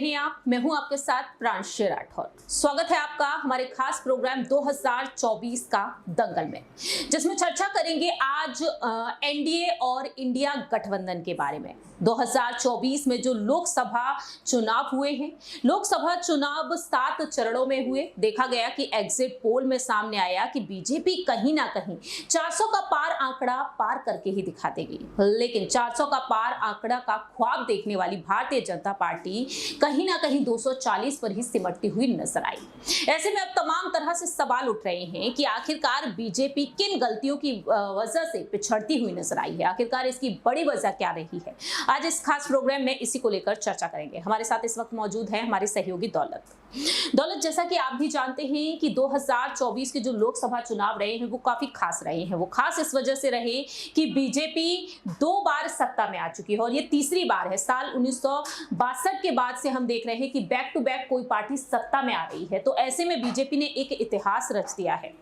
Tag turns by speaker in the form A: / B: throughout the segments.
A: हैं आप। मैं हूं आपके साथ प्रांशु राठौर। स्वागत है आपका हमारे खास प्रोग्राम 2024 का दंगल में, जिसमें चर्चा करेंगे आज एनडीए और इंडिया गठबंधन के बारे में। 2024 में जो लोकसभा चुनाव हुए हैं, लोकसभा चुनाव 7 चरणों में हुए। देखा गया कि एग्जिट पोल में सामने आया कि बीजेपी कहीं ना कहीं 400 का पार आंकड़ा पार करके ही दिखा देगी, लेकिन 400 का पार आंकड़ा का ख्वाब देखने वाली भारतीय जनता पार्टी कहीं ना कहीं 240 पर ही सिमटती हुई नजर आई। ऐसे में अब तमाम तरह से सवाल उठ रहे हैं कि आखिरकार बीजेपी किन गलतियों की वजह से पिछड़ती हुई नजर आई है, आखिरकार इसकी बड़ी वजह क्या रही है। आज इस खास प्रोग्राम में इसी को लेकर चर्चा करेंगे। हमारे साथ इस वक्त मौजूद है हमारे सहयोगी दौलत। जैसा कि आप भी जानते हैं कि 2024 के जो लोकसभा चुनाव रहे हैं वो काफी खास रहे हैं। वो खास इस वजह से रहे कि बीजेपी 2 बार सत्ता में आ चुकी है और ये तीसरी बार है। साल 1962 के बाद से हम देख रहे हैं कि बैक टू बैक कोई पार्टी सत्ता में आ रही है। तो ऐसे में बीजेपी ने एक इतिहास रच दिया है।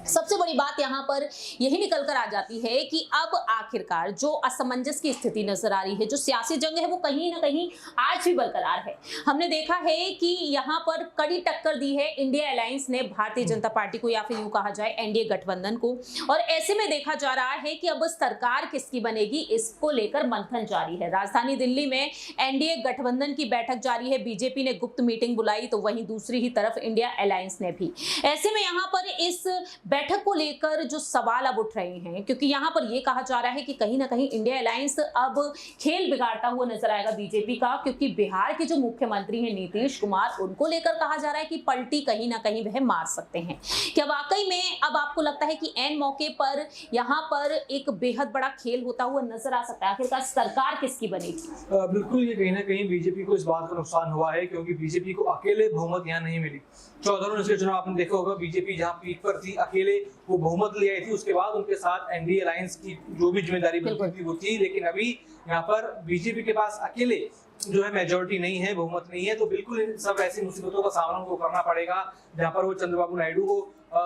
A: सबसे बड़ी बात यहाँ पर यही निकल कर आ जाती है कि अब आखिरकार जो असमंजस की स्थिति नजर आ रही है, जो सियासी जंग है, वो कहीं ना कहीं आज भी बरकरार है। हमने देखा है कि यहाँ पर कड़ी टक्कर दी है इंडिया अलायंस ने भारतीय जनता पार्टी को, या फिर यूं कहा जाए एनडीए गठबंधन को। और ऐसे में देखा जा रहा है कि अब सरकार किसकी बनेगी, इसको लेकर मंथन जारी है। राजधानी दिल्ली में एनडीए गठबंधन की बैठक जारी है। बीजेपी ने गुप्त मीटिंग बुलाई, तो वहीं दूसरी ही तरफ इंडिया अलायंस ने भी। ऐसे में यहाँ पर इस बैठक को लेकर जो सवाल अब उठ रहे हैं, क्योंकि यहां पर यह कहा जा रहा है कि कहीं ना कहीं इंडिया अलायंस अब खेल बिगाड़ता हुआ नजर आएगा बीजेपी का, क्योंकि बिहार के जो मुख्यमंत्री हैं नीतीश कुमार, उनको लेकर कहा जा रहा है कि पलटी कहीं ना कहीं वह मार सकते हैं। क्या वाकई में अब आपको लगता है कि एन मौके पर यहां पर एक बेहद बड़ा खेल होता हुआ नजर आ सकता है? आखिरकार सरकार किसकी बनेगी?
B: बिल्कुल, ये कहीं ना कहीं बीजेपी को इस बात का नुकसान हुआ है, क्योंकि बीजेपी को अकेले बहुमत यहाँ नहीं मिली। 14 के चुनाव आपने देखा होगा, बीजेपी जहाँ पीक पर थी अकेले वो बहुमत ले आई थी। उसके बाद उनके साथ एनडीए अलायंस की जो भी जिम्मेदारी बनती थी वो थी, लेकिन अभी यहाँ पर बीजेपी के पास अकेले जो है मेजोरिटी नहीं है, बहुमत नहीं है। तो बिल्कुल इन सब ऐसी मुसीबतों का सामना उनको करना पड़ेगा, जहाँ पर वो चंद्रबाबू नायडू को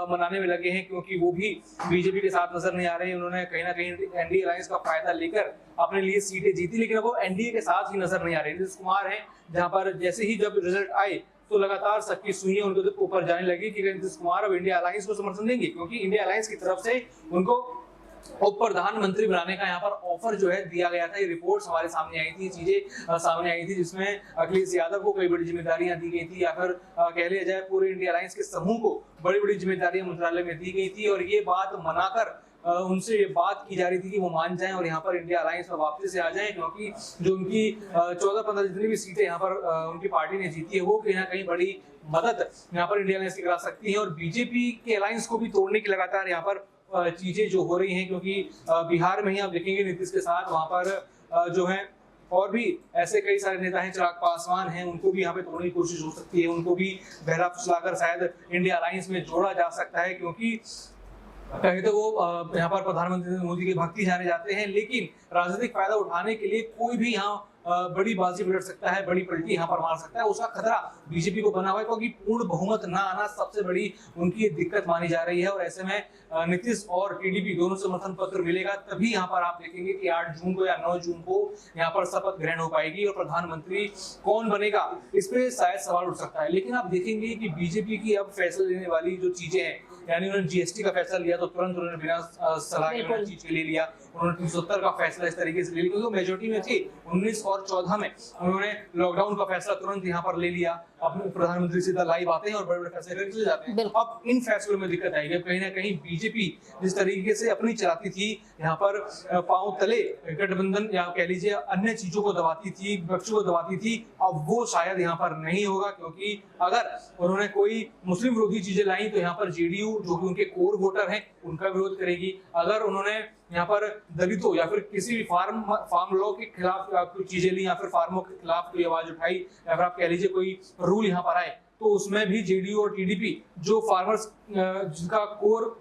B: मनाने में लगे हैं, क्योंकि वो भी बीजेपी के साथ नजर नहीं आ रहे हैं। उन्होंने कहीं ना कहीं एनडीए अलायंस का फायदा लेकर अपने लिए सीटें जीती, लेकिन अब वो एनडीए के साथ ही नजर नहीं आ रहे। नीतीश कुमार हैं, जहाँ पर जैसे ही जब रिजल्ट आए तो लगातार सबकी सुइयां उनके ऊपर जाने लगी कि नीतीश कुमार अब इंडिया अलायंस को समर्थन देंगे, क्योंकि इंडिया अलायंस की तरफ से उनको उप प्रधानमंत्री बनाने का यहाँ पर ऑफर जो है दिया गया था। ये रिपोर्ट्स हमारे सामने आई थी, चीजें सामने आई थी, जिसमें अखिलेश यादव को कई बड़ी जिम्मेदारियां दी गई थी, या फिर कह लिया जाए पूरे इंडिया अलायंस के समूह को बड़ी बड़ी जिम्मेदारियां मंत्रालय में दी गई थी। और ये बात मनाकर उनसे ये बात की जा रही थी कि वो मान जाएं और यहाँ पर इंडिया अलायंस में वापसी से आ जाएं, क्योंकि जो उनकी 14-15 जितनी भी सीटें यहाँ पर उनकी पार्टी ने जीती है, वो कहीं ना कहीं बड़ी मदद यहाँ पर इंडिया अलायंस की करा सकती है। और बीजेपी के अलायंस को भी तोड़ने की लगातार यहाँ पर चीजें जो हो रही हैं, क्योंकि बिहार में ही आप देखेंगे नीतीश के साथ वहां पर जो है और भी ऐसे कई सारे नेता हैं, चिराग पासवान हैं, उनको भी यहाँ पे तोड़ने की कोशिश हो सकती है। उनको भी बहला फुसलाकर शायद इंडिया अलायंस में जोड़ा जा सकता है, क्योंकि कहे तो वो यहाँ पर प्रधानमंत्री मोदी के भक्ति जाने जाते हैं, लेकिन राजनीतिक फायदा उठाने के लिए कोई भी यहाँ बड़ी बाजी पलट सकता है, बड़ी पलटी यहाँ पर मार सकता है। उसका खतरा बीजेपी को बना हुआ है, क्योंकि पूर्ण बहुमत ना आना सबसे बड़ी उनकी दिक्कत मानी जा रही है। और ऐसे में नीतीश और टीडीपी दोनों समर्थन पत्र मिलेगा, तभी यहाँ पर आप देखेंगे कि 8 जून को या 9 जून को यहाँ पर शपथ ग्रहण हो पाएगी। और प्रधानमंत्री कौन बनेगा, इस पे शायद सवाल उठ सकता है। लेकिन आप देखेंगे कि बीजेपी की अब फैसला लेने वाली जो चीजें हैं, यानी उन्होंने जीएसटी का फैसला लिया तो तुरंत उन्होंने बिना सलाह के चीज के ले लिया। उन्होंने 370 का फैसला इस तरीके से ले लिया, क्योंकि वो मेजोरिटी में थे। 19 और 14 में उन्होंने लॉकडाउन का फैसला तुरंत यहाँ पर ले लिया। अपने प्रधानमंत्री सीधा लाइव आते हैं और बड़े बड़े फैसले करके चले जाते हैं। अब इन फैसलों में दिक्कत आएगी। कहीं ना कहीं बीजेपी जिस तरीके से अपनी चलाती थी, यहाँ पर पांव तले गठबंधन या कह लीजिए अन्य चीजों को दबाती थी, विपक्षों को दबाती थी, अब वो शायद यहाँ पर नहीं होगा। क्योंकि अगर उन्होंने कोई मुस्लिम विरोधी चीजें लाई तो यहाँ पर जेडीयू जो कि उनके कोर वोटर हैं उनका विरोध करेगी। अगर उन्होंने यहाँ पर दलितों या फिर किसी भी फार्म लॉ के खिलाफ कोई चीजें ली, या फिर फार्मों के खिलाफ कोई आवाज उठाई, या फिर आप कह लीजिए कोई रूल यहाँ पर आए, तो उसमें भी जेडीयू और टीडीपी जो फार्मर्स जिनका कोर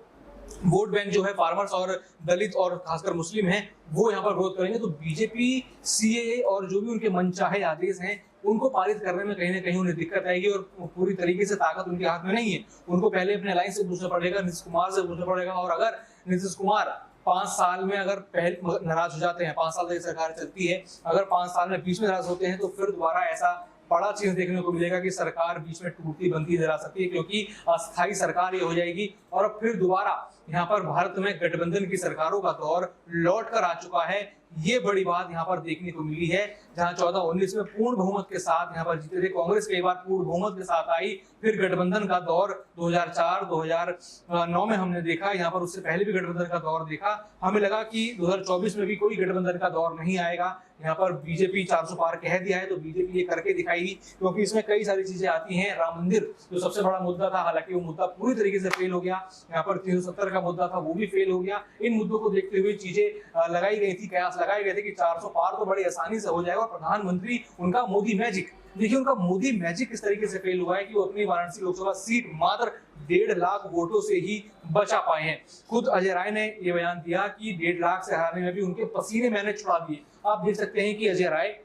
B: वोट बैंक जो है फार्मर्स और दलित और खासकर मुस्लिम हैं, वो यहाँ पर विरोध करेंगे। तो बीजेपी सीएए और जो भी उनके मनचाहे आदेश हैं उनको पारित करने में कहीं ना कहीं उन्हें दिक्कत आएगी, और पूरी तरीके से ताकत उनके हाथ में नहीं है। उनको पहले अपने अलायंस से पूछना पड़ेगा, नीतीश कुमार से पूछना पड़ेगा। और अगर नीतीश कुमार 5 साल में अगर पहले नाराज हो जाते हैं, 5 साल तक सरकार चलती है, अगर 5 साल में बीच में नाराज होते हैं तो फिर दोबारा ऐसा बड़ा चीज देखने को मिलेगा कि सरकार बीच में टूटती बनती नजर आ सकती है, क्योंकि अस्थायी सरकार ये हो जाएगी और अब फिर दोबारा यहाँ पर भारत में गठबंधन की सरकारों का दौर लौट कर आ चुका है। ये बड़ी बात यहाँ पर देखने को मिली है, जहां 14-19 में पूर्ण बहुमत के साथ यहाँ पर जीते थे कांग्रेस, कई बार पूर्ण बहुमत के साथ आई, फिर गठबंधन का दौर 2004-2009 में हमने देखा, यहाँ पर उससे पहले भी गठबंधन का दौर देखा। हमें लगा कि 2024 में भी कोई गठबंधन का दौर नहीं आएगा, यहाँ पर बीजेपी 400 पार कह दिया है तो बीजेपी ये करके दिखाएगी, क्योंकि इसमें कई सारी चीजें आती हैं। राम मंदिर जो सबसे बड़ा मुद्दा था, हालांकि वो मुद्दा पूरी तरीके से फेल हो गया, यहाँ पर 370 का मुद्दा था वो भी फेल हो गया। इन मुद्दों को देखते हुए चीजें लगाई गई थी, कयास लगाए गए थे कि 400 पार तो बड़ी आसानी से हो जाएगा। और प्रधानमंत्री उनका मोदी मैजिक, देखिए उनका मोदी मैजिक किस तरीके से फेल हुआ है कि वो अपनी वाराणसी लोकसभा सीट मात्र 1.5 लाख वोटों से ही बचा पाए हैं। खुद अजय राय ने यह बयान दिया कि 1.5 लाख से हारने में भी उनके पसीने मैंने छुड़ा दिए। आप देख सकते हैं कि अजय राय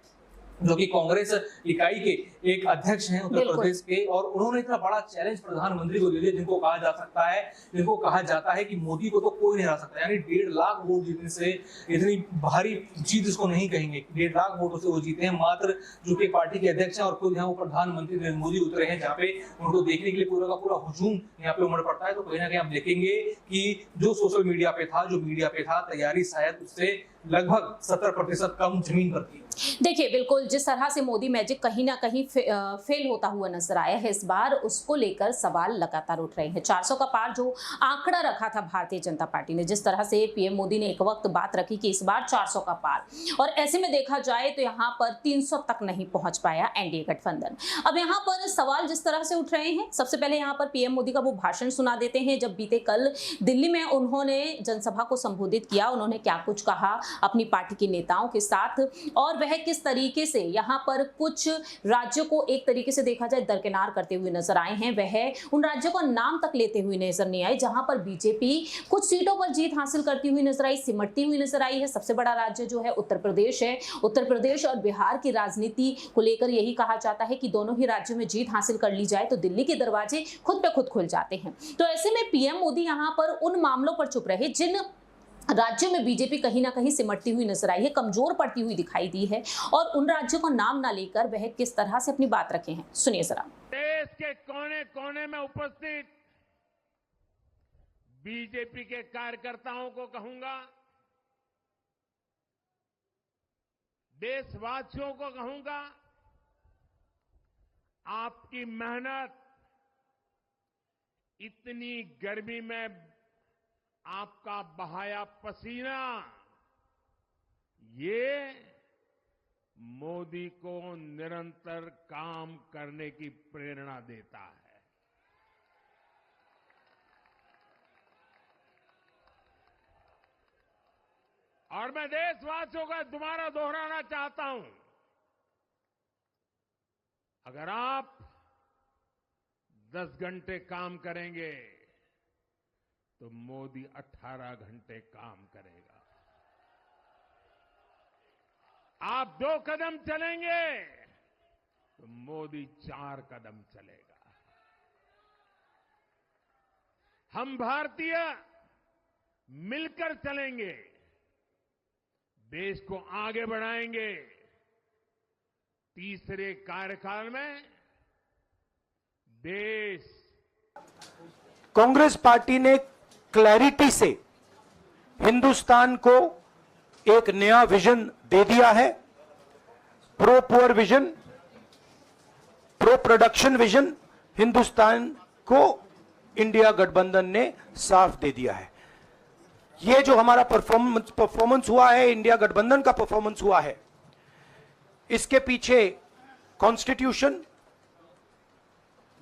B: जो कि कांग्रेस इकाई के एक अध्यक्ष हैं उत्तर प्रदेश के, और उन्होंने इतना बड़ा चैलेंज प्रधानमंत्री को दे दिया, जिनको कहा जाता है कि मोदी को तो कोई नहीं हरा सकता। यानी 1.5 लाख वोट जीतने से इतनी भारी जीत इसको नहीं कहेंगे, 1.5 लाख वोटों से वो जीते हैं मात्र, जो कि पार्टी के अध्यक्ष हैं और खुद यहाँ वो प्रधानमंत्री नरेंद्र मोदी उतरे हैं, जहाँ पे उनको देखने के लिए पूरा का पूरा हुजूम यहाँ पे उमड़ पड़ता है। तो कहीं ना कहीं आप देखेंगे कि जो सोशल मीडिया पे था, जो मीडिया पे था, तैयारी शायद उससे लगभग 70% कम जमीन पर थी।
A: देखिए बिल्कुल जिस तरह से मोदी मैजिक कहीं ना कहीं फेल होता हुआ नजर आया है इस बार, उसको लेकर सवाल लगातार उठ रहे हैं। 400 का पार जो आंकड़ा रखा था भारतीय जनता पार्टी ने, जिस तरह से पीएम मोदी ने एक वक्त बात रखी कि इस बार 400 का पार, और ऐसे में देखा जाए तो यहाँ पर 300 तक नहीं पहुंच पाया एनडीए गठबंधन। अब यहाँ पर सवाल जिस तरह से उठ रहे हैं, सबसे पहले यहाँ पर पीएम मोदी का वो भाषण सुना देते हैं जब बीते कल दिल्ली में उन्होंने जनसभा को संबोधित किया। उन्होंने क्या कुछ कहा अपनी पार्टी के नेताओं के साथ, और वह किस तरीके से यहाँ पर कुछ राज्यों को एक तरीके से देखा जाए दरकिनार करते हुए नजर आए हैं। वह उन राज्यों का नाम तक लेते हुए नजर नहीं आए जहां पर बीजेपी कुछ सीटों पर जीत हासिल करती हुई नजर आई, सिमटती हुई नजर आई है। सबसे बड़ा राज्य जो है उत्तर प्रदेश है। उत्तर प्रदेश और बिहार की राजनीति को लेकर यही कहा जाता है कि दोनों ही राज्यों में जीत हासिल कर ली जाए तो दिल्ली के दरवाजे खुद पे खुद खुल जाते हैं। तो ऐसे में पीएम मोदी यहाँ पर उन मामलों पर चुप रहे जिन राज्यों में बीजेपी कहीं ना कहीं सिमटती हुई नजर आई है, कमजोर पड़ती हुई दिखाई दी है, और उन राज्यों का नाम ना लेकर वह किस तरह से अपनी बात रखे हैं, सुनिए जरा।
C: देश के कोने कोने में उपस्थित बीजेपी के कार्यकर्ताओं को कहूंगा, देशवासियों को कहूंगा, आपकी मेहनत, इतनी गर्मी में आपका बहाया पसीना, ये मोदी को निरंतर काम करने की प्रेरणा देता है। और मैं देशवासियों का दोबारा दोहराना चाहता हूं, अगर आप 10 घंटे काम करेंगे तो मोदी 18 घंटे काम करेगा। आप 2 कदम चलेंगे तो मोदी 4 कदम चलेगा। हम भारतीय मिलकर चलेंगे, देश को आगे बढ़ाएंगे। तीसरे कार्यकाल में देश,
D: कांग्रेस पार्टी ने क्लैरिटी से हिंदुस्तान को एक नया विजन दे दिया है। Pro poor vision, pro production vision Hindustan को इंडिया गठबंधन ने साफ दे दिया है। ये जो हमारा परफॉर्मेंस हुआ है, इंडिया गठबंधन का परफॉर्मेंस हुआ है, इसके पीछे कॉन्स्टिट्यूशन,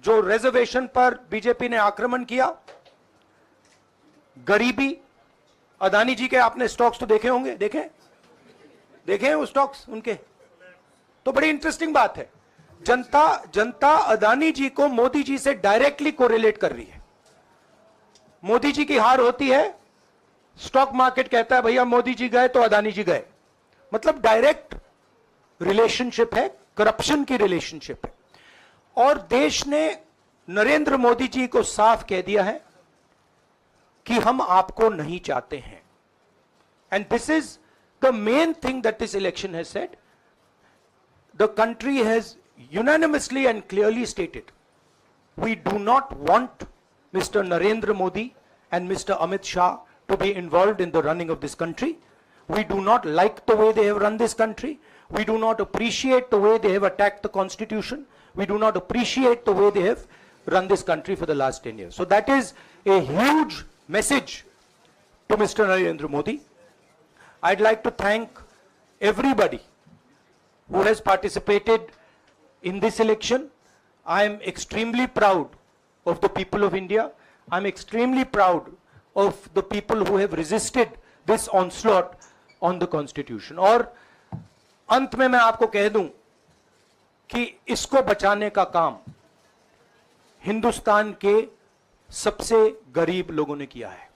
D: जो रिजर्वेशन पर बीजेपी ने आक्रमण किया, गरीबी, अदानी जी के आपने स्टॉक्स तो देखे होंगे, देखे हैं वो स्टॉक्स उनके, तो बड़ी इंटरेस्टिंग बात है। जनता अदानी जी को मोदी जी से डायरेक्टली कोरिलेट कर रही है। मोदी जी की हार होती है, स्टॉक मार्केट कहता है भैया मोदी जी गए तो अदानी जी गए, मतलब डायरेक्ट रिलेशनशिप है, करप्शन की रिलेशनशिप है। और देश ने नरेंद्र मोदी जी को साफ कह दिया है कि हम आपको नहीं चाहते हैं। And this is the main thing that this election has said. The country has unanimously and clearly stated, we do not want Mr. Narendra Modi and Mr. Amit Shah to be involved in the running of this country. We do not like the way they have run this country. We do not appreciate the way they have attacked the constitution. We do not appreciate the way they have run this country for the last 10 years. So that is a huge message to Mr. Narendra Modi. I'd like to thank everybody who has participated in this election. I am extremely proud of the people of India. I'm extremely proud of the people who have resisted this onslaught on the constitution. और अंत में मैं आपको कह दूं कि इसको बचाने का काम हिंदुस्तान के सबसे गरीब लोगों ने किया है।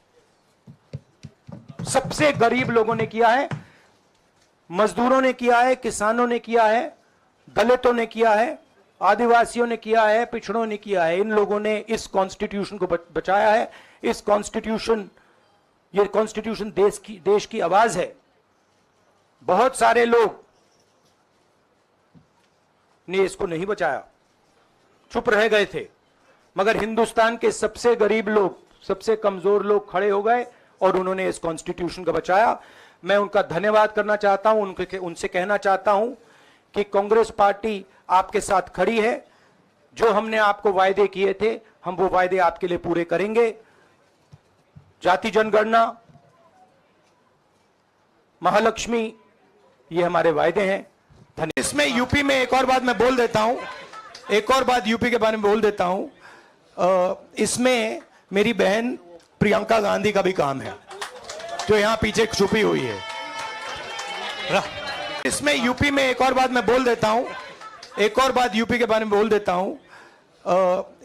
D: सबसे गरीब लोगों ने किया है, मजदूरों ने किया है, किसानों ने किया है, दलितों ने किया है, आदिवासियों ने किया है, पिछड़ों ने किया है। इन लोगों ने इस कॉन्स्टिट्यूशन को बचाया है। इस कॉन्स्टिट्यूशन, ये कॉन्स्टिट्यूशन देश की आवाज है। बहुत सारे लोग ने इसको नहीं बचाया, चुप रह गए थे, मगर हिंदुस्तान के सबसे गरीब लोग, सबसे कमजोर लोग खड़े हो गए और उन्होंने इस कॉन्स्टिट्यूशन को बचाया। मैं उनका धन्यवाद करना चाहता हूं, उनसे कहना चाहता हूं कि कांग्रेस पार्टी आपके साथ खड़ी है। जो हमने आपको वायदे किए थे, हम वो वायदे आपके लिए पूरे करेंगे। जाति जनगणना, महालक्ष्मी, ये हमारे वायदे हैं। धन्यवाद। इसमें यूपी में एक और बात मैं बोल देता हूं, एक और बात यूपी के बारे में बोल देता हूं। इसमें मेरी बहन प्रियंका गांधी का भी काम है, जो यहां पीछे छुपी हुई है। इसमें यूपी में एक और बात मैं बोल देता हूं, एक और बात यूपी के बारे में बोल देता हूं।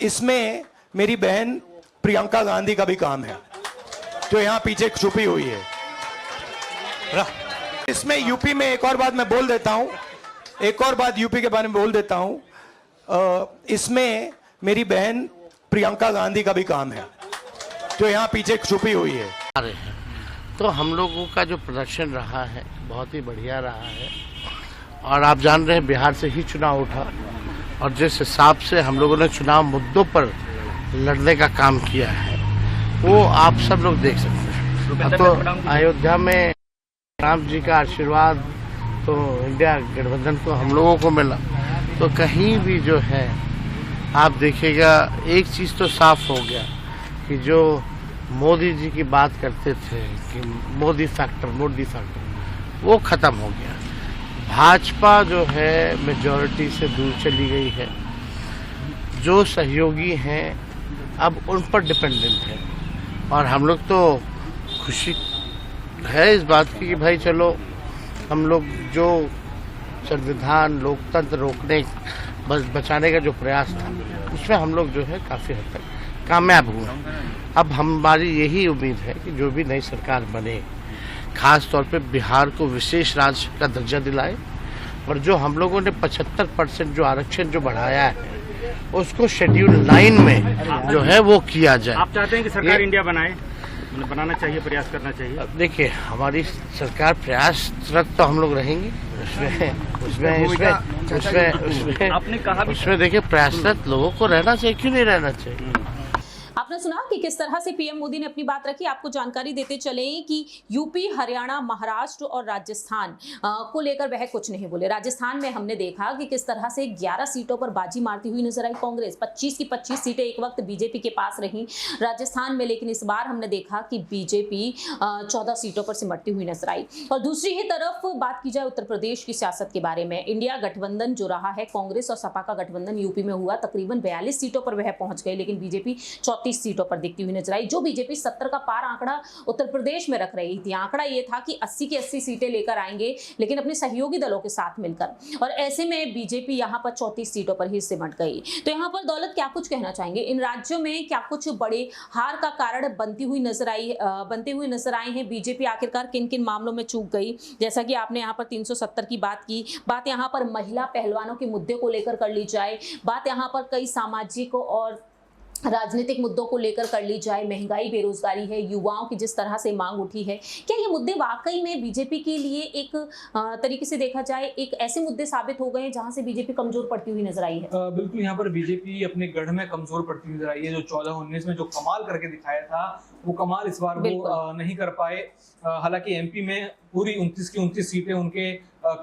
D: इसमें मेरी बहन प्रियंका गांधी का भी काम है, जो यहां पीछे छुपी हुई है। इसमें यूपी में एक और बात मैं बोल देता हूं, एक और बात यूपी के बारे में बोल देता हूं। इसमें मेरी बहन प्रियंका गांधी का भी काम है, जो यहाँ पीछे छुपी हुई है।
E: तो हम लोगों का जो प्रदर्शन रहा है बहुत ही बढ़िया रहा है। और आप जान रहे हैं बिहार से ही चुनाव उठा, और जिस हिसाब से हम लोगों ने चुनाव मुद्दों पर लड़ने का काम किया है वो आप सब लोग देख सकते हैं। तो अयोध्या में राम जी का आशीर्वाद तो इंडिया गठबंधन को हम लोगों को मिला। तो कहीं भी जो है आप देखिएगा एक चीज़ तो साफ हो गया कि जो मोदी जी की बात करते थे कि मोदी फैक्टर वो ख़त्म हो गया। भाजपा जो है मेजॉरिटी से दूर चली गई है। जो सहयोगी हैं अब उन पर डिपेंडेंट है। और हम लोग तो खुशी है इस बात की कि भाई चलो हम लोग जो संविधान लोकतंत्र रोकने बचाने का जो प्रयास था उसमें हम लोग जो है काफ़ी हद तक कामयाब हुए। अब हमारी यही उम्मीद है कि जो भी नई सरकार बने खास तौर पे बिहार को विशेष राज्य का दर्जा दिलाए, और जो हम लोगों ने 75% जो आरक्षण जो बढ़ाया है उसको शेड्यूल 9 में जो है वो किया जाए।
F: आप चाहते हैं कि सरकार इंडिया बनाना चाहिए, प्रयास करना चाहिए?
E: देखिए हमारी सरकार प्रयासरत तो हम लोग रहेंगे उसमें देखिए प्रयासरत लोगों को रहना चाहिए, क्यों नहीं रहना चाहिए।
A: आपने सुना कि किस तरह से पीएम मोदी ने अपनी बात रखी। आपको जानकारी देते चले कि यूपी, हरियाणा, महाराष्ट्र और राजस्थान को लेकर वह कुछ नहीं बोले। राजस्थान में हमने देखा कि किस तरह से 11 सीटों पर बाजी मारती हुई नजर आई कांग्रेस। 25 की 25 सीटें एक वक्त बीजेपी के पास रहीं राजस्थान में, लेकिन इस बार हमने देखा कि बीजेपी 14 सीटों पर सिमटती हुई नजर आई। और दूसरी ही तरफ बात की जाए उत्तर प्रदेश की सियासत के बारे में, इंडिया गठबंधन जो रहा है, कांग्रेस और सपा का गठबंधन यूपी में हुआ, तकरीबन 42 सीटों पर वह पहुंच गए, लेकिन बीजेपी 34 सीटों पर दिखती हुई नजर आई। जो बीजेपी 70 का पार आंकड़ा उत्तर प्रदेश में रख रही थी, आंकड़ा ये था कि 80 की 80 सीटें लेकर आएंगे, लेकिन अपने सहयोगी दलों के साथ मिलकर। और ऐसे में बीजेपी यहां पर 34 सीटों पर ही सिमट गई। तो यहां पर दौलत क्या कुछ कहना चाहेंगे? इन राज्यों में क्या कुछ बड़े हार का कारण बनते हुए नजर आए हैं? बीजेपी आखिरकार किन किन मामलों में चूक गई? जैसा कि आपने यहाँ पर 370 की बात की, बात यहाँ पर महिला पहलवानों के मुद्दे को लेकर कर ली जाए, बात यहाँ पर कई सामाजिक और राजनीतिक मुद्दों को लेकर कर ली जाए, महंगाई, बेरोजगारी है, युवाओं की जिस तरह से मांग उठी है, क्या ये मुद्दे वाकई में बीजेपी के लिए एक तरीके से देखा जाए एक ऐसे मुद्दे साबित हो गए हैं जहां से बीजेपी कमजोर पड़ती हुई नजर आई है?
B: बिल्कुल, यहाँ पर बीजेपी अपने गढ़ में कमजोर पड़ती हुई नजर आई है। जो 14-19 में जो कमाल करके दिखाया था, वो कमाल इस बार वो नहीं कर पाए। हालांकि एमपी में पूरी 29 की 29 सीटें उनके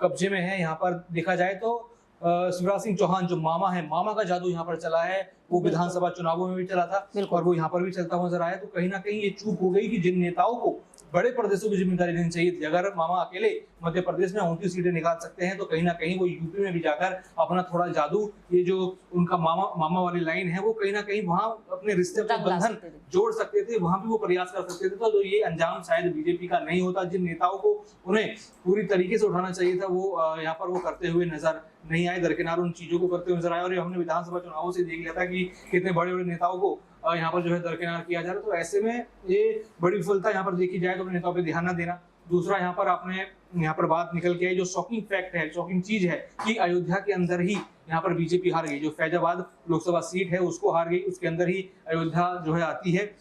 B: कब्जे में है। यहाँ पर देखा जाए तो शिवराज सिंह चौहान जो मामा है, मामा का जादू यहाँ पर चला है, वो विधानसभा चुनावों में भी चला था और वो यहाँ पर भी चलता हुआ नजर आया। तो कहीं ना कहीं ये चूक हो गई कि जिन नेताओं को बड़े प्रदेशों की जिम्मेदारी लेनी चाहिए थी, अगर मामा अकेले मध्य प्रदेश में 29 सीटें निकाल सकते हैं तो कहीं ना कहीं वो यूपी में भी जाकर अपना थोड़ा जादू, ये जो उनका मामा वाली लाइन है, वो कहीं ना कहीं वहां अपने रिश्ते का बंधन जोड़ सकते थे, वहां भी वो प्रयास कर सकते थे। तो ये अंजाम शायद बीजेपी का नहीं होता। जिन नेताओं को उन्हें पूरी तरीके से उठाना चाहिए था, वो यहाँ पर वो करते हुए नजर नहीं आए, दरकिनार उन चीजों को करते हुए नजर आए। और हमने विधानसभा चुनावों से देख लिया था कि कितने बड़े बड़े नेताओं को यहाँ पर जो है दरकिनार किया जा रहा है। तो ऐसे में ये बड़ी विफलता यहाँ पर देखी जाए तो अपने नेताओं पे ध्यान न देना। दूसरा, यहाँ पर आपने यहाँ पर बात निकल के आई, जो शॉकिंग फैक्ट है, शॉकिंग चीज है कि अयोध्या के अंदर ही यहाँ पर बीजेपी हार गई। जो फैजाबाद लोकसभा सीट है उसको हार गई, उसके अंदर ही अयोध्या जो है आती है।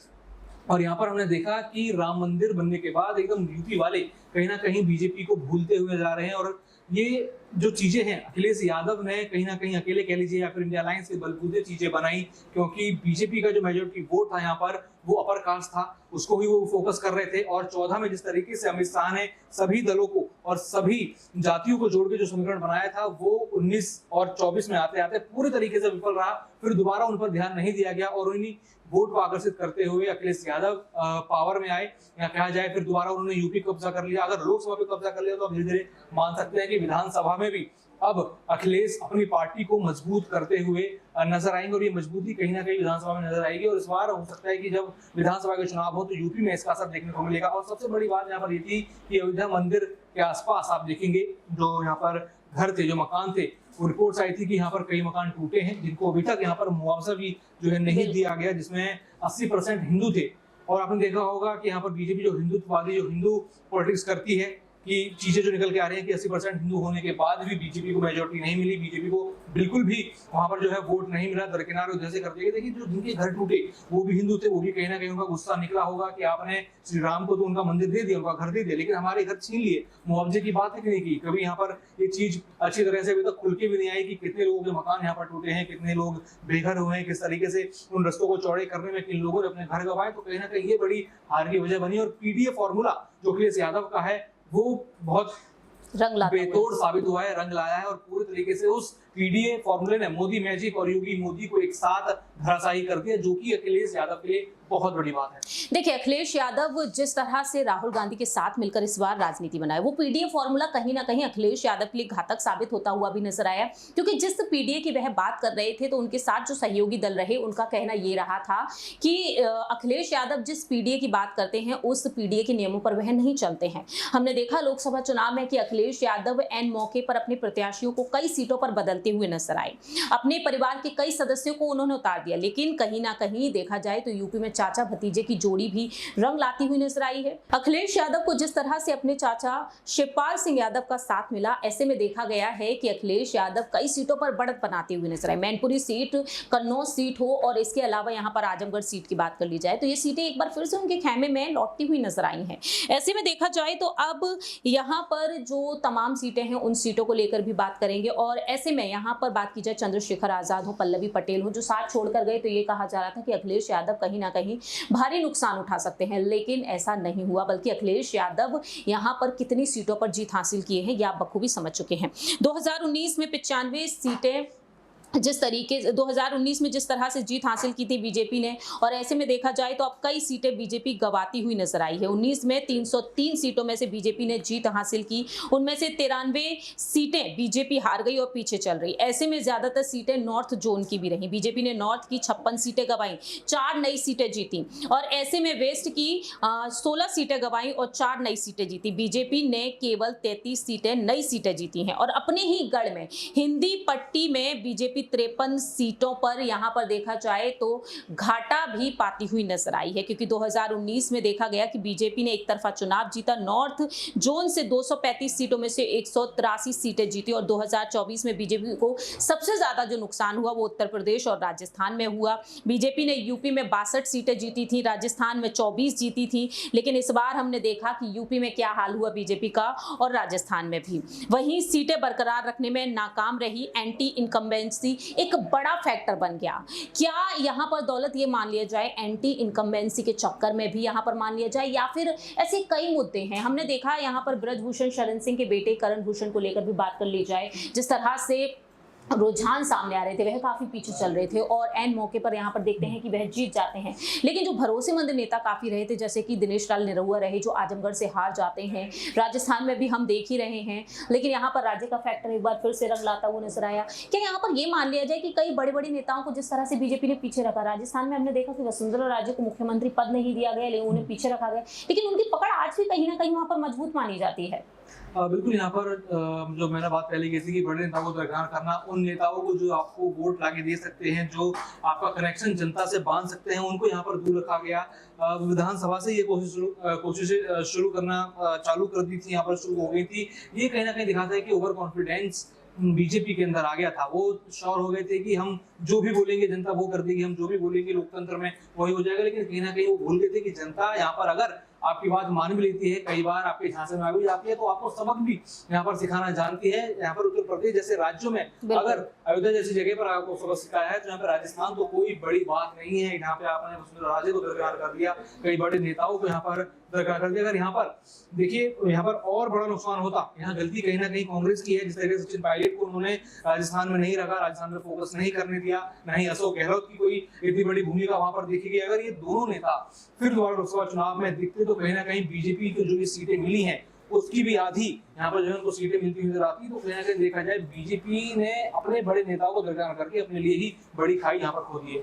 B: और यहाँ पर हमने देखा कि राम मंदिर बनने के बाद एकदम यूपी वाले कहीं ना कहीं बीजेपी को भूलते हुए जा रहे हैं। और ये जो चीजें हैं, अखिलेश यादव ने कहीं ना कहीं अकेले कह लीजिए या फिर इंडिया अलायंस के बलबूते चीजें बनाई, क्योंकि बीजेपी का जो मेजोरिटी वोट था यहाँ पर वो अपर कास्ट था, उसको ही वो फोकस कर रहे थे। और 14 में जिस तरीके से अमित शाह ने सभी दलों को और सभी जातियों को जोड़ के जो समीकरण बनाया था, वो 19 और 24 में आते आते पूरी तरीके से विफल रहा। फिर दोबारा उन पर ध्यान नहीं दिया गया और उन्हीं वोट को आकर्षित करते हुए अखिलेश यादव पावर में आए, या कहा जाए फिर दोबारा उन्होंने यूपी कब्जा कर लिया। अगर लोकसभा पे कब्जा कर लिया तो अब धीरे धीरे मान सकते हैं कि विधानसभा में भी अब अखिलेश अपनी पार्टी को मजबूत करते हुए नजर आएंगे और ये मजबूती कहीं ना कहीं विधानसभा में नजर आएगी। और इस बार हो सकता है कि जब विधानसभा के चुनाव हो तो यूपी में इसका असर देखने को मिलेगा। और सबसे बड़ी बात यहाँ पर ये थी कि अयोध्या मंदिर के आसपास आप देखेंगे जो यहाँ पर घर थे, जो मकान थे, वो रिपोर्ट्स आई थी कि यहाँ पर कई मकान टूटे हैं जिनको अभी तक यहाँ पर मुआवजा भी जो है नहीं दिया गया, जिसमें 80% हिंदू थे। और आपने देखा होगा कि यहाँ पर बीजेपी जो हिंदुत्ववादी, जो हिंदू पॉलिटिक्स करती है, कि चीजें जो निकल के आ रही हैं कि 80% हिंदू होने के बाद भी बीजेपी को मेजोरिटी नहीं मिली, बीजेपी को बिल्कुल भी वहां पर जो है वोट नहीं मिला, दरकिनार उधर से कर दिया। देखिए, जो जिनके घर टूटे वो भी हिंदू थे, वो भी कहीं ना कहीं उनका गुस्सा निकला होगा कि आपने श्री राम को तो उनका मंदिर दे दिया, उनका घर दे दिया, लेकिन हमारे घर छीन लिए, मुआवजे की बात ही नहीं की। कभी यहाँ पर ये चीज अच्छी तरह से अभी तक खुल के भी नहीं आई कि कितने लोगों के मकान यहाँ पर टूटे हैं, कितने लोग बेघर हुए हैं, किस तरीके से उन रस्तों को चौड़े करने में किन लोगों ने अपने घर गंवाए। तो कहीं ना कहीं ये बड़ी हार की वजह बनी। और पीडीए फॉर्मूला जो अखिलेश यादव का है वो बहुत बेतोड़ साबित हुआ है, रंग लाया है। और पूरी तरीके से उस पीडीए फॉर्मूले ने मोदी मैजिक और योगी मोदी को एक साथ धराशायी कर दिया, जो कि अखिलेश यादव के लिए बहुत बड़ी बात है।
A: देखिए, अखिलेश यादव जिस तरह से राहुल गांधी के साथ मिलकर इस बार राजनीति बनाए, वो पीडीए फॉर्मूला कहीं ना कहीं अखिलेश यादव के लिए घातक साबित होता हुआ भी नजर आया। क्योंकि जिस पीडीए की वह बात कर रहे थे तो उनके साथ जो सहयोगी दल रहे, उनका कहना ये रहा था कि अखिलेश यादव जिस पीडीए की बात करते हैं उस पीडीए के नियमों पर वह नहीं चलते हैं। हमने देखा लोकसभा चुनाव में कि अखिलेश यादव एन मौके पर अपने प्रत्याशियों को कई सीटों पर बदलते हुए नजर आए, अपने परिवार के कई सदस्यों को उन्होंने उतार दिया। लेकिन कहीं ना कहीं देखा जाए तो यूपी में चाचा भतीजे की जोड़ी भी रंग लाती हुई नजर आई है। अखिलेश यादव को जिस तरह से अपने चाचा शिवपाल सिंह यादव का साथ मिला, ऐसे में देखा गया है कि अखिलेश यादव कई सीटों पर बढ़त बनाते हुए नजर आए। मैनपुरी सीट, कन्नौज सीट हो और इसके अलावा यहाँ पर आजमगढ़ सीट की बात कर ली जाए तो ये सीटें एक बार फिर से उनके खेमे में लौटती हुई नजर आई हैं। ऐसे में देखा जाए तो अब यहाँ पर जो तमाम सीटें हैं उन सीटों को लेकर भी बात करेंगे। और ऐसे में यहाँ पर बात की जाए चंद्रशेखर आजाद हो, पल्लवी पटेल हो, जो साथ छोड़कर गए, तो ये कहा जा रहा था कि अखिलेश यादव कहीं ना कहीं भारी नुकसान उठा सकते हैं, लेकिन ऐसा नहीं हुआ। बल्कि अखिलेश यादव यहाँ पर कितनी सीटों पर जीत हासिल किए हैं ये आप बखूबी समझ चुके हैं। 2019 में 95 सीटें जिस तरीके 2019 में जिस तरह से जीत हासिल की थी बीजेपी ने, और ऐसे में देखा जाए तो अब कई सीटें बीजेपी गंवाती हुई नजर आई है। 19 में 303 सीटों में से बीजेपी ने जीत हासिल की, उनमें से 93 सीटें बीजेपी हार गई और पीछे चल रही। ऐसे में ज्यादातर सीटें नॉर्थ जोन की भी रही। बीजेपी ने नॉर्थ की 56 सीटें गंवाई, 4 नई सीटें जीती, और ऐसे में वेस्ट की 16 सीटें गंवाई और 4 नई सीटें जीती। बीजेपी ने केवल 33 सीटें नई सीटें जीती हैं। और अपने ही गढ़ में हिंदी पट्टी में बीजेपी बीजेपी 53 सीटों पर यहाँ पर देखा जाए तो घाटा भी पाती हुई नजर आई है, क्योंकि 2019 में देखा गया कि बीजेपी ने एक तरफा चुनाव जीता, नॉर्थ जोन से 235 सीटों में से 183 सीटें जीती, और 2024 में बीजेपी को सबसे ज्यादा जो नुकसान हुआ वो उत्तर प्रदेश और राजस्थान में हुआ। बीजेपी ने यूपी में 62 सीटें जीती थी, राजस्थान में 24 जीती थी, लेकिन इस बार हमने देखा कि यूपी में क्या हाल हुआ बीजेपी का और राजस्थान में भी। वहीं सीटें बरकरार रखने में नाकाम रही, एंटी इनकम्बेंसी एक बड़ा फैक्टर बन गया। क्या यहाँ पर दौलत ये मान लिया जाए एंटी इनकम्बेंसी के चक्कर में भी यहाँ पर मान लिया जाए, या फिर ऐसे कई मुद्दे हैं। हमने देखा यहाँ पर ब्रजभूषण शरण सिंह के बेटे करण भूषण को लेकर भी बात कर ली जाए, जिस तरह से रुझान सामने आ रहे थे वह काफी पीछे चल रहे थे, और एन मौके पर यहाँ पर देखते हैं कि वह जीत जाते हैं। लेकिन जो भरोसेमंद नेता काफी रहे थे, जैसे कि दिनेश लाल निरहुआ रहे जो आजमगढ़ से हार जाते हैं, राजस्थान में भी हम देख ही रहे हैं, लेकिन यहाँ पर राज्य का फैक्टर एक बार फिर से रंग लाता हुआ नजर आया। क्या यहाँ पर ये मान लिया जाए कि कई बड़े बड़े नेताओं को जिस तरह से बीजेपी ने पीछे रखा, राजस्थान में हमने देखा कि वसुंधरा राजे को मुख्यमंत्री पद नहीं दिया गया, लेकिन उन्हें पीछे रखा गया, लेकिन उनकी पकड़ आज भी कहीं ना कहीं वहां पर मजबूत मानी जाती है।
B: बिल्कुल, यहाँ पर जो मैंने बात पहले की थी कि बड़े नेताओं को दरकिनार करना, उन नेताओं को जो आपको वोट लाके दे सकते हैं, जो आपका कनेक्शन जनता से बांध सकते हैं, उनको यहाँ पर दूर रखा गया। विधानसभा से ये कोशिशें शुरू करना चालू कर दी थी, यहाँ पर शुरू हो गई थी। ये कहीं ना कहीं दिखाता है कि ओवर कॉन्फिडेंस बीजेपी के अंदर आ गया था। वो श्योर हो गए थे कि हम जो भी बोलेंगे जनता वो कर देगी, हम जो भी बोलेंगे लोकतंत्र में वही हो जाएगा। लेकिन कहीं ना कहीं वो भूल गए थे कि जनता यहाँ पर अगर आपकी बात मान भी लेती है, कई बार आपके झांसे में आ भी जाती है, तो आपको सबक भी यहाँ पर सिखाना जानती है। यहाँ पर उत्तर प्रदेश जैसे राज्यों में अगर अयोध्या जैसी जगह पर आपको सबक सिखाया है, तो यहाँ पर राजस्थान तो कोई बड़ी बात नहीं है। यहाँ पे आपने वसुंधरा राजे को दरकिनार कर दिया, कई बड़े नेताओं को यहाँ पर दरकिनार कर दिया। अगर यहाँ पर देखिए, यहाँ पर और बड़ा नुकसान होता, यहाँ गलती कहीं ना कहीं कांग्रेस की है। जिस तरीके से सचिन पायलट को उन्होंने राजस्थान में नहीं रखा, राजस्थान में फोकस नहीं करने दिया, न ही अशोक गहलोत की कोई इतनी बड़ी भूमिका वहां पर देखी गई। अगर ये दोनों नेता फिर दोबारा लोकसभा चुनाव में दिखते, तो कहीं ना कहीं बीजेपी को जो ये सीटें मिली हैं उसकी भी आधी यहाँ पर जो है उनको सीटें मिलती नजर आती। तो कहीं ना कहीं देखा जाए बीजेपी ने अपने बड़े नेताओं को दरकिनार करके अपने लिए ही बड़ी खाई यहाँ पर खोदी है।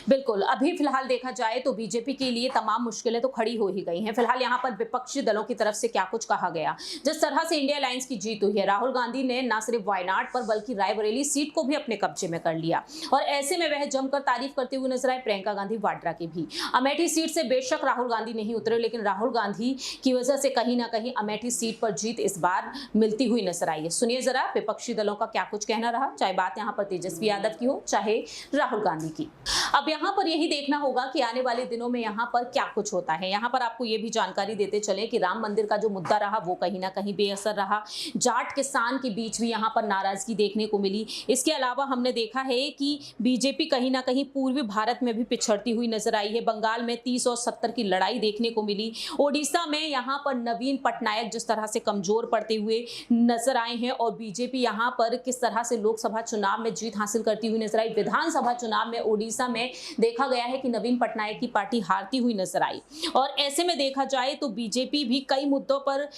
A: बिल्कुल, अभी फिलहाल देखा जाए तो बीजेपी के लिए तमाम मुश्किलें तो खड़ी हो ही गई हैं। फिलहाल यहाँ पर विपक्षी दलों की तरफ से क्या कुछ कहा गया, जिस तरह से इंडिया अलायंस की जीत हुई है, राहुल गांधी ने न सिर्फ वायनाड पर बल्कि रायबरेली सीट को भी अपने कब्जे में कर लिया, और ऐसे में वह जमकर तारीफ करते हुए नजर आए प्रियंका गांधी वाड्रा की भी। अमेठी सीट से बेशक राहुल गांधी नहीं उतरे, लेकिन राहुल गांधी की वजह से कहीं ना कहीं अमेठी सीट पर जीत इस बार मिलती हुई नजर आई है। सुनिए जरा विपक्षी दलों का क्या कुछ कहना रहा, चाहे बात यहाँ पर तेजस्वी यादव की हो चाहे राहुल गांधी की। अब यहाँ पर यही देखना होगा कि आने वाले दिनों में यहाँ पर क्या कुछ होता है। यहाँ पर आपको ये भी जानकारी देते चले कि राम मंदिर का जो मुद्दा रहा वो कहीं ना कहीं बेअसर रहा, जाट किसान के बीच भी यहाँ पर नाराजगी देखने को मिली। इसके अलावा हमने देखा है कि बीजेपी कहीं ना कहीं पूर्वी भारत में भी पिछड़ती हुई नजर आई है। बंगाल में 30 और 70 की लड़ाई देखने को मिली। ओडिशा में यहाँ पर नवीन पटनायक जिस तरह से कमजोर पड़ते हुए नजर आए हैं, और बीजेपी यहाँ पर किस तरह से लोकसभा चुनाव में जीत हासिल करती हुई नजर आई। विधानसभा चुनाव में ओडिशा में देखा गया है कि नवीन पटनायक की पार्टी हारती हुई नजर आई, और ऐसे में देखा जाए तो बीजेपी भी कई मुद्दों पर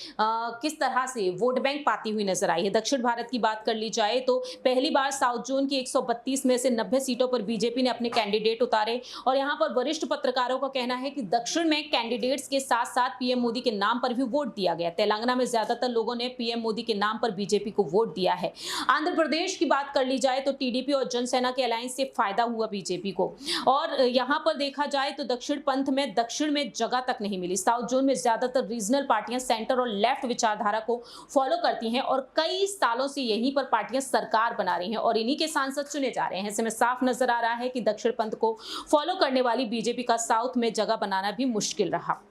A: किस तरह से वोट बैंक पाती हुई नजर आई है। दक्षिण भारत की बात कर ली जाए तो पहली बार साउथ जोन की 132 में से 90 सीटों पर बीजेपी ने अपने कैंडिडेट उतारे, और यहाँ पर वरिष्ठ पत्रकारों का कहना है कि दक्षिण में कैंडिडेट्स के साथ साथ पीएम मोदी के नाम पर भी वोट दिया गया। तेलंगाना में ज्यादातर लोगों ने पीएम मोदी के नाम पर बीजेपी को वोट दिया है। आंध्र प्रदेश की बात कर ली जाए तो टीडीपी और जनसेना के अलायंस से फायदा हुआ बीजेपी को, और यहाँ पर देखा जाए तो दक्षिण पंथ में दक्षिण में जगह तक नहीं मिली। साउथ जोन में ज्यादातर रीजनल पार्टियां सेंटर और लेफ्ट विचारधारा को फॉलो करती हैं, और कई सालों से यहीं पर पार्टियां सरकार बना रही हैं और इन्हीं के सांसद चुने जा रहे हैं। ऐसे में साफ नजर आ रहा है कि दक्षिण पंथ को फॉलो करने वाली बीजेपी का साउथ में जगह बनाना भी मुश्किल रहा।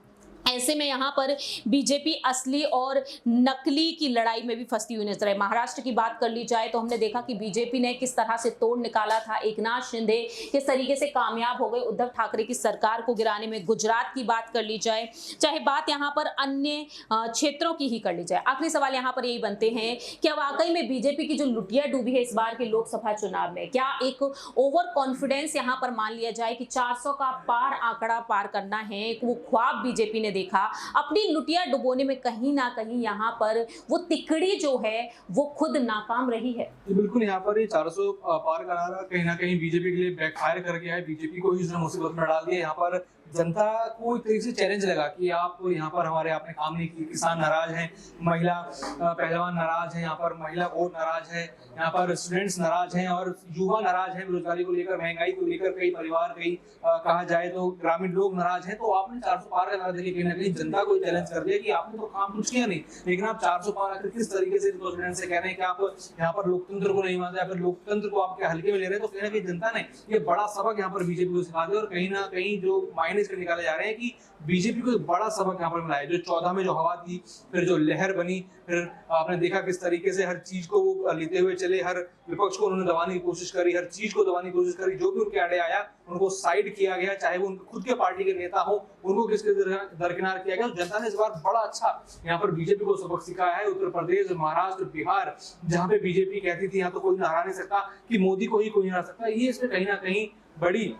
A: ऐसे में यहाँ पर बीजेपी असली और नकली की लड़ाई में भी फंसती हुई नजर आई। महाराष्ट्र की बात कर ली जाए तो हमने देखा कि बीजेपी ने किस तरह से तोड़ निकाला था, एकनाथ शिंदे किस तरीके से कामयाब हो गए उद्धव ठाकरे की सरकार को गिराने में। गुजरात की बात कर ली जाए, चाहे बात यहाँ पर अन्य क्षेत्रों की ही कर ली जाए, आखिरी सवाल यहाँ पर यही बनते हैं, क्या वाकई में बीजेपी की जो लुटिया डूबी है इस बार के लोकसभा चुनाव में, क्या एक ओवर कॉन्फिडेंस यहाँ पर मान लिया जाए कि 400 का पार आंकड़ा पार करना है, वो ख्वाब बीजेपी ने देखा, अपनी लुटिया डुबोने में कहीं ना कहीं यहाँ पर वो तिकड़ी जो है वो खुद नाकाम रही है।
B: बिल्कुल, यहाँ पर ये 400 पार कराना कहीं ना कहीं बीजेपी के लिए बैकफायर कर गया है, बीजेपी को ही मुसीबत में डाल दिया। यहाँ पर जनता को एक तरीके से चैलेंज लगा कि आप यहाँ पर हमारे आपने काम नहीं किए, किसान नाराज हैं, महिला पहलवान नाराज हैं, यहाँ पर महिला वोट नाराज है, यहाँ पर स्टूडेंट्स नाराज हैं और युवा नाराज हैं, बेरोजगारी को लेकर, महंगाई को लेकर, कई परिवार, कई कहा जाए तो ग्रामीण लोग नाराज हैं। तो आपने 400 पार का नारा देके कहीं ना कहीं जनता को चैलेंज कर दिया कि आपने तो काम कुछ किया नहीं, लेकिन आप 400 पार आकर किस तरीके से स्टूडेंट से कह रहे हैं कि आप यहाँ पर लोकतंत्र को नहीं मानते या फिर लोकतंत्र को आपके हल्के में ले रहे हैं। तो कहीं ना कहीं जनता ने ये बड़ा सबक यहाँ पर बीजेपी को सिखा दिया और कहीं ना कहीं जो माइनस कर निकाले जा रहे हैं कि बीजेपी को एक बड़ा सबक यहाँ पर मिला है। जो 14 में जो हवा थी, फिर जो लहर बनी, फिर आपने देखा किस तरीके से हर चीज को वो लेते हुए चले, हर विपक्ष को उन्होंने दबाने की कोशिश करी, हर चीज को दबाने की कोशिश करी, जो भी उनके आड़े आया उनको साइड किया गया, चाहे वो उनके खुद के पार्टी के नेता हो उनको किसके दरकिनार किया गया। जनता ने इस बार बड़ा अच्छा यहाँ पर बीजेपी को सबक सिखाया है। उत्तर प्रदेश, महाराष्ट्र, बिहार, जहाँ पे बीजेपी कहती थी यहाँ तो कोई हरा नहीं सकता, कि मोदी को ही कोई नहीं हरा सकता, ये इसमें कहीं ना कहीं बड़ी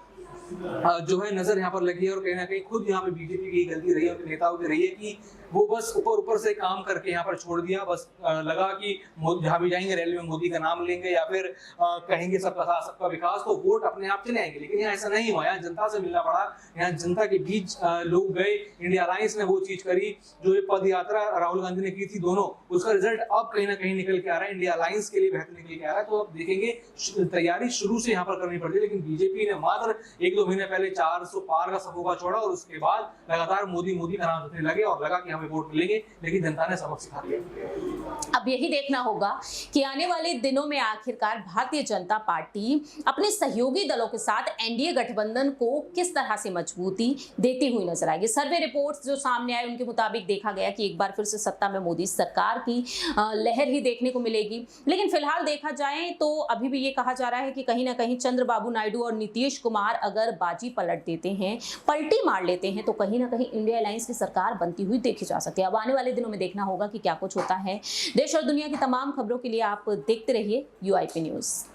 B: जो है नजर यहाँ पर लगी है और कहीं ना कहीं खुद यहाँ पे बीजेपी की गलती रही है, उनके नेताओं की रही है कि वो बस ऊपर से काम करके यहाँ पर छोड़ दिया। बस लगा कि जहाँ भी जाएंगे रैली में मोदी का नाम लेंगे या फिर कहेंगे सबका साथ सबका विकास, तो वोट अपने आप चले आएंगे। लेकिन यहाँ ऐसा नहीं हुआ, यहाँ जनता से मिलना पड़ा, यहाँ जनता के बीच लोग गए। इंडिया अलायंस ने वो चीज करी जो ये पद यात्रा राहुल गांधी ने की थी, दोनों, उसका रिजल्ट अब कहीं ना कहीं निकल के आ रहा है, इंडिया अलायंस के लिए बेहतर निकल के आ रहा है। तो अब देखेंगे, तैयारी शुरू से यहाँ पर करनी पड़ती है, लेकिन बीजेपी ने मात्र 1-2 महीने पहले 400 पार का सफोगा छोड़ा और उसके बाद लगातार मोदी का नाम सुनने लगे और लगा कि हमें वोट मिलेंगे, लेकिन जनता ने सबक सिखा दिया।
A: अब यही देखना होगा कि आने वाले दिनों में आखिरकार भारतीय जनता पार्टी अपने सहयोगी दलों के साथ एनडीए गठबंधन को किस तरह से मजबूती देती हुई नजर आएगी। सर्वे रिपोर्ट्स जो सामने आए उनके मुताबिक देखा गया कि एक बार फिर से सत्ता में मोदी सरकार की लहर ही देखने को मिलेगी। लेकिन फिलहाल देखा जाए तो अभी भी ये कहा जा रहा है कि कहीं ना कहीं चंद्रबाबू नायडू और नीतीश कुमार अगर बाजी पलट देते हैं, पलटी मार लेते हैं, तो कहीं ना कहीं इंडिया अलायंस की सरकार बनती हुई देखी जा सकती है। अब आने वाले दिनों में देखना होगा कि क्या कुछ होता है। देश और दुनिया की तमाम खबरों के लिए आप देखते रहिए UIP न्यूज़।